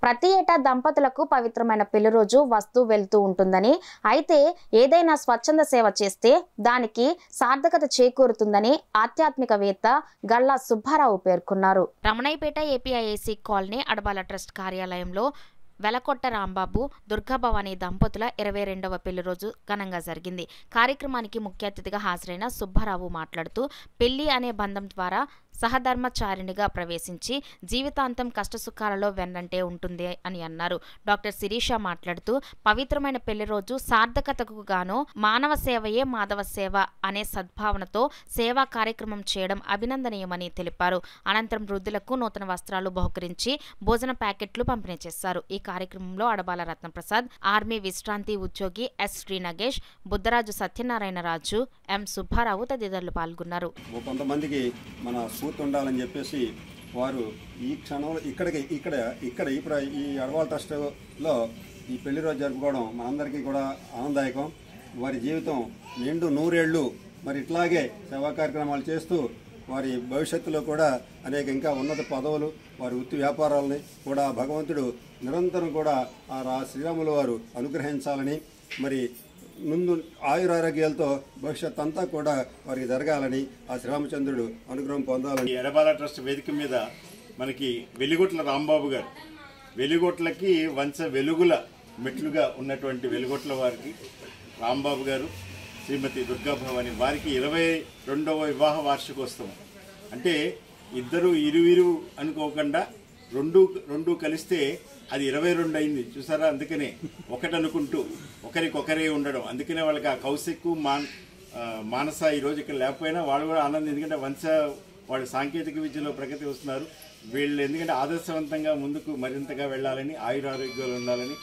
ప్రతి ఏటా దంపతులకు పవిత్రమైన పెళ్లి రోజు వస్తూ వెళ్తూ ఉంటుందని, అయితే ఏదైనా స్వచ్ఛంద సేవ చేస్తే దానికి సార్థకత చేకూరుతుందని ఆధ్యాత్మికవేత్త గల్లా సుబ్బారావు పేర్కొన్నారు. రమణయ్యపేట ఏపీఐఏసీ కాలనీ అడబాల ట్రస్ట్ కార్యాలయంలో వెలకొట్ట రాంబాబు, దుర్గాభవాని దంపతుల 22వ పెళ్లి రోజు ఘనంగా జరిగింది. కార్యక్రమానికి ముఖ్య అతిథిగా హాజరైన సుబ్బారావు మాట్లాడుతూ, పెళ్లి అనే బంధం ద్వారా సహధర్మచారిణిగా ప్రవేశించి జీవితాంతం కష్టసుఖాలలో వెన్నంటే ఉంటుంది అని అన్నారు. డాక్టర్ శిరీష మాట్లాడుతూ, పవిత్రమైన పెళ్లి రోజు సార్థకతకు గాను మానవ సేవయే మాధవ సేవ అనే సద్భావనతో సేవా కార్యక్రమం చేయడం అభినందనీయమని తెలిపారు. అనంతరం వృద్ధులకు నూతన వస్త్రాలు బహుకరించి భోజన ప్యాకెట్లు పంపిణీ చేశారు. ఈ కార్యక్రమంలో అడబాల రత్నప్రసాద్, ఆర్మీ విశ్రాంతి ఉద్యోగి ఎస్ శ్రీనగేష్, బుద్ధరాజు సత్యనారాయణ రాజు, ఎం సుబ్బారావు తదితరులు పాల్గొన్నారు. కొంతమందికి మన స్ఫూర్తి ఉండాలని చెప్పేసి వారు ఈ క్షణంలో ఇక్కడ ఈ అడబాల ట్రస్ట్లో ఈ పెళ్లి రోజు జరుపుకోవడం మనందరికీ కూడా ఆనందదాయకం. వారి జీవితం నిండు 100 ఏళ్ళు మరి ఇట్లాగే సేవా కార్యక్రమాలు చేస్తూ వారి భవిష్యత్తులో కూడా అనేక ఇంకా ఉన్నత పదవులు, వారి వృత్తి వ్యాపారాలని కూడా భగవంతుడు నిరంతరం కూడా ఆ శ్రీరాముల వారు అనుగ్రహించాలని, మరి ముందు ఆయురారోగ్యాలతో భవిష్యత్ అంతా కూడా వారికి జరగాలని ఆ శ్రీరామచంద్రుడు అనుగ్రహం పొందాలని. ఎడబాల ట్రస్ట్ వేదిక మీద మనకి వెలిగొట్ల రాంబాబు గారు, వెలిగొట్లకి వంశ వెలుగుల మెట్లుగా ఉన్నటువంటి వెలిగొట్ల వారికి రాంబాబు గారు, శ్రీమతి దుర్గాభవాని వారికి 22వ వివాహ వార్షికోత్సవం. అంటే ఇద్దరు ఇరువిరు అనుకోకుండా రెండు కలిస్తే అది 22 అయింది చూసారా. అందుకనే ఒకటి అనుకుంటూ ఒకరికొకరే ఉండడం, అందుకనే వాళ్ళకి ఆ కౌశిక్ మానస ఈరోజు ఇక్కడ లేకపోయినా వాళ్ళు కూడా ఆనందం. ఎందుకంటే వాళ్ళు సాంకేతిక విద్యలో ప్రగతి వస్తున్నారు. వీళ్ళు ఎందుకంటే ఆదర్శవంతంగా ముందుకు మరింతగా వెళ్ళాలని, ఆయురారోగ్యాలు ఉండాలని